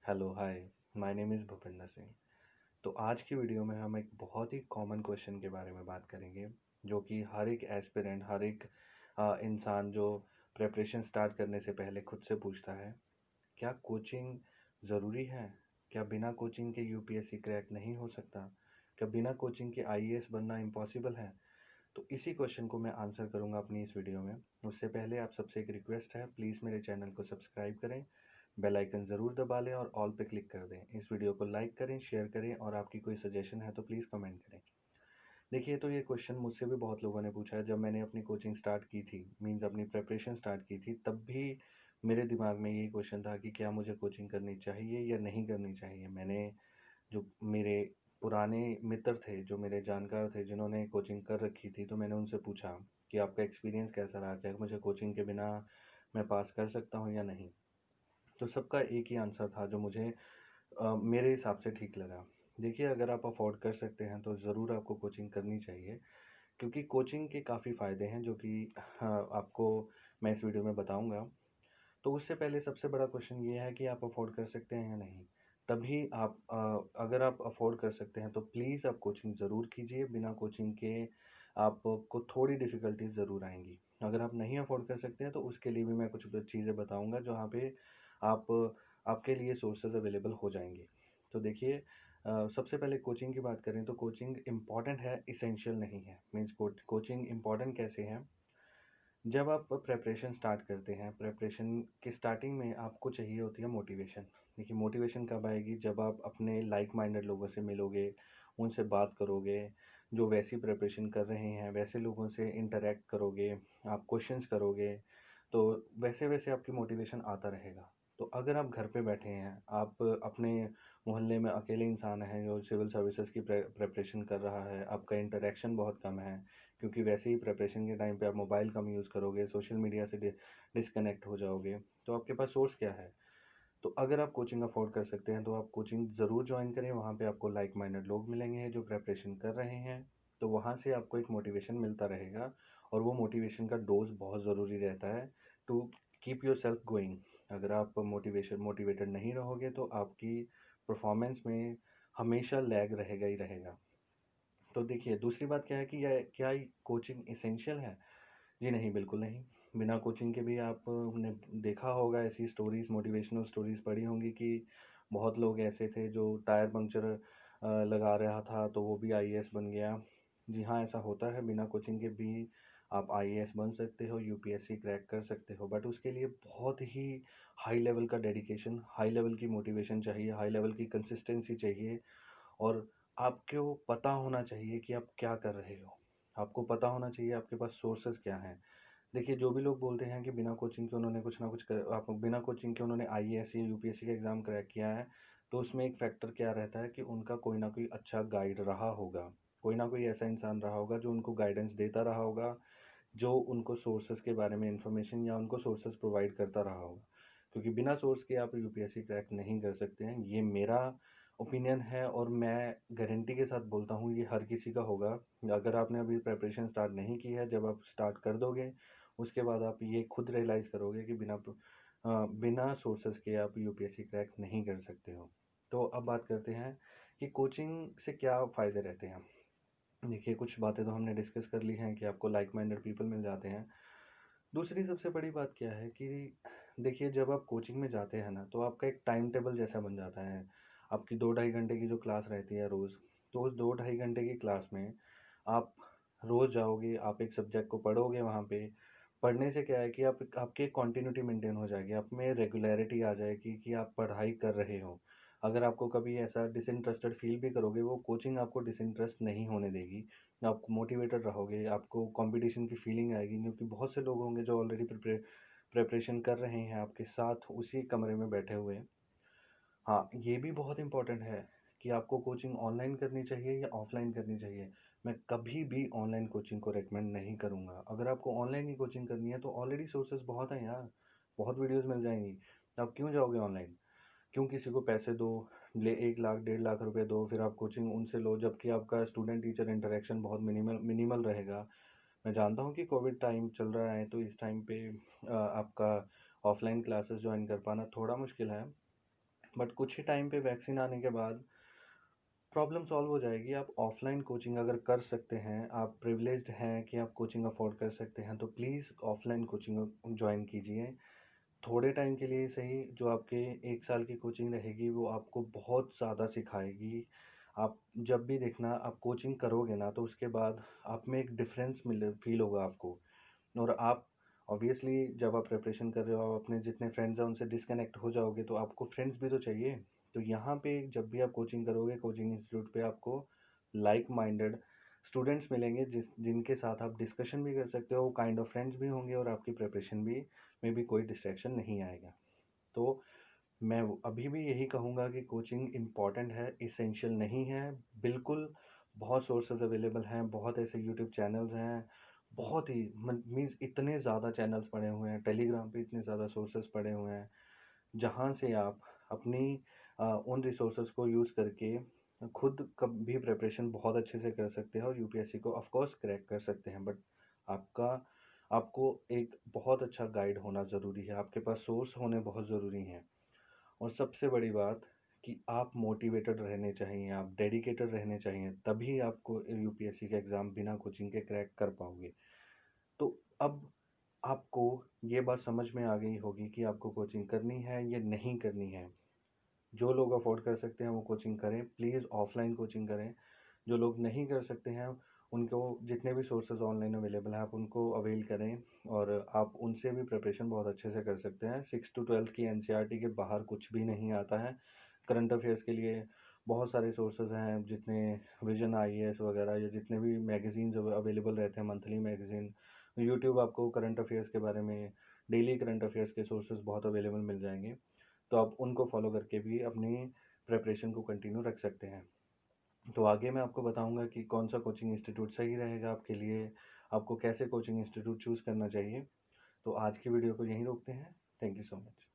Hello hi. My name is Bhupinder Singh. तो आज की वीडियो में हम एक बहुत ही कॉमन क्वेश्चन के बारे में बात करेंगे, जो कि हर एक एस्पिरेंट, हर एक इंसान जो प्रिपरेशन स्टार्ट करने से पहले खुद से पूछता है, क्या कोचिंग ज़रूरी है? क्या बिना कोचिंग के यूपीएससी क्रैक नहीं हो सकता? क्या बिना कोचिंग के आईएएस बनना इम्पॉसिबल है? तो इसी क्वेश्चन को मैं आंसर करूंगा अपनी इस वीडियो में। उससे पहले आप सबसे एक रिक्वेस्ट है, प्लीज़ मेरे चैनल को सब्सक्राइब करें, बेल आइकन ज़रूर दबा लें और ऑल पे क्लिक कर दें। इस वीडियो को लाइक करें, शेयर करें और आपकी कोई सजेशन है तो प्लीज़ कमेंट करें। देखिए, तो ये क्वेश्चन मुझसे भी बहुत लोगों ने पूछा है। जब मैंने अपनी कोचिंग स्टार्ट की थी, मीन्स अपनी प्रिपरेशन स्टार्ट की थी, तब भी मेरे दिमाग में यही क्वेश्चन था कि क्या मुझे कोचिंग करनी चाहिए या नहीं करनी चाहिए। मैंने जो मेरे पुराने मित्र थे, जो मेरे जानकार थे, जिन्होंने कोचिंग कर रखी थी, तो मैंने उनसे पूछा कि आपका एक्सपीरियंस कैसा रहा? क्या मुझे कोचिंग के बिना मैं पास कर सकता हूँ या नहीं? तो सबका एक ही आंसर था जो मुझे मेरे हिसाब से ठीक लगा। देखिए, अगर आप अफ़ोर्ड कर सकते हैं तो ज़रूर आपको कोचिंग करनी चाहिए, क्योंकि कोचिंग के काफ़ी फ़ायदे हैं जो कि आपको मैं इस वीडियो में बताऊँगा। तो उससे पहले सबसे बड़ा क्वेश्चन ये है कि आप अफ़ोर्ड कर सकते हैं या नहीं? तभी आप अगर आप अफ़ोर्ड कर सकते हैं तो प्लीज़ आप कोचिंग ज़रूर कीजिए। बिना कोचिंग के आपको थोड़ी डिफ़िकल्टीज़ ज़रूर आएँगी। अगर आप नहीं अफ़ोर्ड कर सकते हैं तो उसके लिए भी मैं कुछ चीज़ें बताऊँगा, जहाँ पे आप आपके लिए सोर्सेज़ अवेलेबल हो जाएँगे। तो देखिए, सबसे पहले कोचिंग की बात करें तो कोचिंग इम्पॉर्टेंट है, एसेंशियल नहीं है। मीन्स कोचिंग इम्पॉर्टेंट कैसे है? जब आप प्रिपरेशन स्टार्ट करते हैं, प्रिपरेशन की स्टार्टिंग में आपको चाहिए होती है मोटिवेशन। देखिए, मोटिवेशन कब आएगी? जब आप अपने लाइक माइंडेड लोगों से मिलोगे, उनसे बात करोगे, जो वैसी प्रिपरेशन कर रहे हैं, वैसे लोगों से इंटरैक्ट करोगे, आप क्वेश्चंस करोगे, तो वैसे-वैसे आपकी मोटिवेशन आता रहेगा। तो अगर आप घर पे बैठे हैं, आप अपने मोहल्ले में अकेले इंसान हैं जो सिविल सर्विसेज़ की प्रिपरेशन कर रहा है, आपका इंटरैक्शन बहुत कम है, क्योंकि वैसे ही प्रिपरेशन के टाइम पे आप मोबाइल कम यूज़ करोगे, सोशल मीडिया से डिस्कनेक्ट हो जाओगे, तो आपके पास सोर्स क्या है? तो अगर आप कोचिंग अफ़ोर्ड कर सकते हैं तो आप कोचिंग ज़रूर जॉइन करें। वहाँ पे आपको लाइक माइंडेड लोग मिलेंगे जो प्रिपरेशन कर रहे हैं, तो वहाँ से आपको एक मोटिवेशन मिलता रहेगा, और वो मोटिवेशन का डोज़ बहुत ज़रूरी रहता है टू कीप योरसेल्फ गोइंग। अगर आप मोटिवेटेड नहीं रहोगे तो आपकी परफॉर्मेंस में हमेशा लैग रहेगा ही रहेगा। तो देखिए, दूसरी बात क्या है कि क्या कोचिंग एसेंशियल है? जी नहीं, बिल्कुल नहीं। बिना कोचिंग के भी आपने देखा होगा ऐसी स्टोरीज़, मोटिवेशनल स्टोरीज़ पढ़ी होंगी कि बहुत लोग ऐसे थे जो टायर पंक्चर लगा रहा था तो वो भी आईएएस बन गया। जी हाँ, ऐसा होता है। बिना कोचिंग के भी आप आईएएस बन सकते हो, यूपीएससी क्रैक कर सकते हो, बट उसके लिए बहुत ही हाई लेवल का डेडिकेशन, हाई लेवल की मोटिवेशन चाहिए, हाई लेवल की कंसिस्टेंसी चाहिए, और आपको पता होना चाहिए कि आप क्या कर रहे हो। आपको पता होना चाहिए आपके पास सोर्सेज़ क्या हैं। देखिए, जो भी लोग बोलते हैं कि बिना कोचिंग के उन्होंने कुछ ना कुछ कर आप बिना कोचिंग के उन्होंने आईएएस या यूपीएससी का एग्ज़ाम क्रैक किया है, तो उसमें एक फैक्टर क्या रहता है कि उनका कोई ना कोई अच्छा गाइड रहा होगा। कोई ना कोई ऐसा इंसान रहा होगा जो उनको गाइडेंस देता रहा होगा, जो उनको सोर्सेज़ के बारे में इन्फॉर्मेशन या उनको सोर्सेज़ प्रोवाइड करता रहा होगा। क्योंकि बिना सोर्स के आप यूपीएससी क्रैक नहीं कर सकते हैं। ये मेरा ओपिनियन है और मैं गारंटी के साथ बोलता हूँ ये हर किसी का होगा। अगर आपने अभी प्रिपरेशन स्टार्ट नहीं की है, जब आप स्टार्ट कर दोगे, उसके बाद आप ये खुद रियलाइज़ करोगे कि बिना सोर्सेज़ के आप यूपीएससी क्रैक नहीं कर सकते हो। तो अब बात करते हैं कि कोचिंग से क्या फ़ायदे रहते हैं। देखिए, कुछ बातें तो हमने डिस्कस कर ली हैं कि आपको लाइक माइंडेड पीपल मिल जाते हैं। दूसरी सबसे बड़ी बात क्या है कि देखिए, जब आप कोचिंग में जाते हैं ना, तो आपका एक टाइम टेबल जैसा बन जाता है। आपकी 2 ढाई घंटे की जो क्लास रहती है रोज़, तो उस 2 ढाई घंटे की क्लास में आप रोज़ जाओगे, आप एक सब्जेक्ट को पढ़ोगे वहाँ पे। पढ़ने से क्या है कि आप आपकी एक कंटिन्यूटी मेंटेन हो जाएगी, आप में रेगुलैरिटी आ जाएगी कि आप पढ़ाई कर रहे हो। अगर आपको कभी ऐसा डिसइंटरेस्टेड फ़ील भी करोगे, वो कोचिंग आपको डिसइंटरेस्ट नहीं होने देगी। आप मोटिवेटेड रहोगे, आपको कंपटीशन की फीलिंग आएगी, क्योंकि बहुत से लोग होंगे जो ऑलरेडी प्रिपरेशन कर रहे हैं आपके साथ उसी कमरे में बैठे हुए। हाँ, ये भी बहुत इम्पोर्टेंट है कि आपको कोचिंग ऑनलाइन करनी चाहिए या ऑफलाइन करनी चाहिए। मैं कभी भी ऑनलाइन कोचिंग को रेकमेंड नहीं करूँगा। अगर आपको ऑनलाइन ही कोचिंग करनी है तो ऑलरेडी सोर्सेज़ बहुत हैं यार, बहुत वीडियोज़ मिल जाएँगी। आप क्यों जाओगे ऑनलाइन? क्यों किसी को पैसे दो, ले 1 लाख, 1.5 लाख रुपए दो, फिर आप कोचिंग उनसे लो, जबकि आपका स्टूडेंट टीचर इंटरेक्शन बहुत मिनिमल मिनिमल रहेगा। मैं जानता हूँ कि कोविड टाइम चल रहा है, तो इस टाइम पे आपका ऑफलाइन क्लासेस जॉइन कर पाना थोड़ा मुश्किल है, बट कुछ ही टाइम पे वैक्सीन आने के बाद प्रॉब्लम सॉल्व हो जाएगी। आप ऑफलाइन कोचिंग अगर कर सकते हैं, आप प्रिविलेज्ड हैं कि आप कोचिंग अफोर्ड कर सकते हैं, तो प्लीज़ ऑफलाइन कोचिंग ज्वाइन कीजिए। थोड़े टाइम के लिए सही, जो आपके 1 साल की कोचिंग रहेगी वो आपको बहुत ज़्यादा सिखाएगी। आप जब भी देखना, आप कोचिंग करोगे ना तो उसके बाद आप में एक डिफरेंस मिले फ़ील होगा आपको। और आप ऑब्वियसली जब आप प्रिपरेशन कर रहे हो, आप अपने जितने फ्रेंड्स हैं उनसे डिस्कनेक्ट हो जाओगे, तो आपको फ्रेंड्स भी तो चाहिए। तो यहाँ पे जब भी आप कोचिंग करोगे, कोचिंग इंस्टीट्यूट पे आपको लाइक माइंडेड स्टूडेंट्स मिलेंगे जिनके साथ आप डिस्कशन भी कर सकते हो, काइंड ऑफ फ्रेंड्स भी होंगे, और आपकी प्रिपरेशन भी में भी कोई डिस्ट्रैक्शन नहीं आएगा। तो मैं अभी भी यही कहूँगा कि कोचिंग इम्पॉर्टेंट है, इसेंशियल नहीं है। बिल्कुल, बहुत सोर्सेज अवेलेबल हैं, बहुत ऐसे यूट्यूब चैनल्स हैं, बहुत ही मीन्स इतने ज़्यादा चैनल्स पड़े हुए हैं, टेलीग्राम पे इतने ज़्यादा सोर्सेज पड़े हुए हैं, जहाँ से आप अपनी उन रिसोर्सेज को यूज़ करके खुद कब भी प्रिपरेशन बहुत अच्छे से कर सकते हैं और यूपीएससी को ऑफ कोर्स क्रैक कर सकते हैं। बट आपका आपको एक बहुत अच्छा गाइड होना ज़रूरी है, आपके पास सोर्स होने बहुत ज़रूरी हैं। और सबसे बड़ी बात कि आप मोटिवेटेड रहने चाहिए, आप डेडिकेटेड रहने चाहिए, तभी आपको यूपीएससी का एग्ज़ाम बिना कोचिंग के क्रैक कर पाओगे। तो अब आपको ये बात समझ में आ गई होगी कि आपको कोचिंग करनी है या नहीं करनी है। जो लोग अफोर्ड कर सकते हैं वो कोचिंग करें, प्लीज़ ऑफलाइन कोचिंग करें। जो लोग नहीं कर सकते हैं, उनको जितने भी सोर्सेज ऑनलाइन अवेलेबल हैं आप उनको अवेल करें, और आप उनसे भी प्रिपरेशन बहुत अच्छे से कर सकते हैं। 6 टू 12 की एनसीईआरटी के बाहर कुछ भी नहीं आता है। करंट अफेयर्स के लिए बहुत सारे सोर्सेज हैं, जितने विजन आईएएस वगैरह, या जितने भी मैगजीन्स अवेलेबल रहते हैं, मंथली मैगजीन, यूट्यूब आपको करंट अफेयर्स के बारे में डेली करंट अफेयर्स के सोर्सेज बहुत अवेलेबल मिल जाएंगे। तो आप उनको फॉलो करके भी अपनी प्रिपरेशन को कंटिन्यू रख सकते हैं। तो आगे मैं आपको बताऊंगा कि कौन सा कोचिंग इंस्टीट्यूट सही रहेगा आपके लिए, आपको कैसे कोचिंग इंस्टीट्यूट चूज़ करना चाहिए। तो आज की वीडियो को यहीं रोकते हैं। Thank you so much.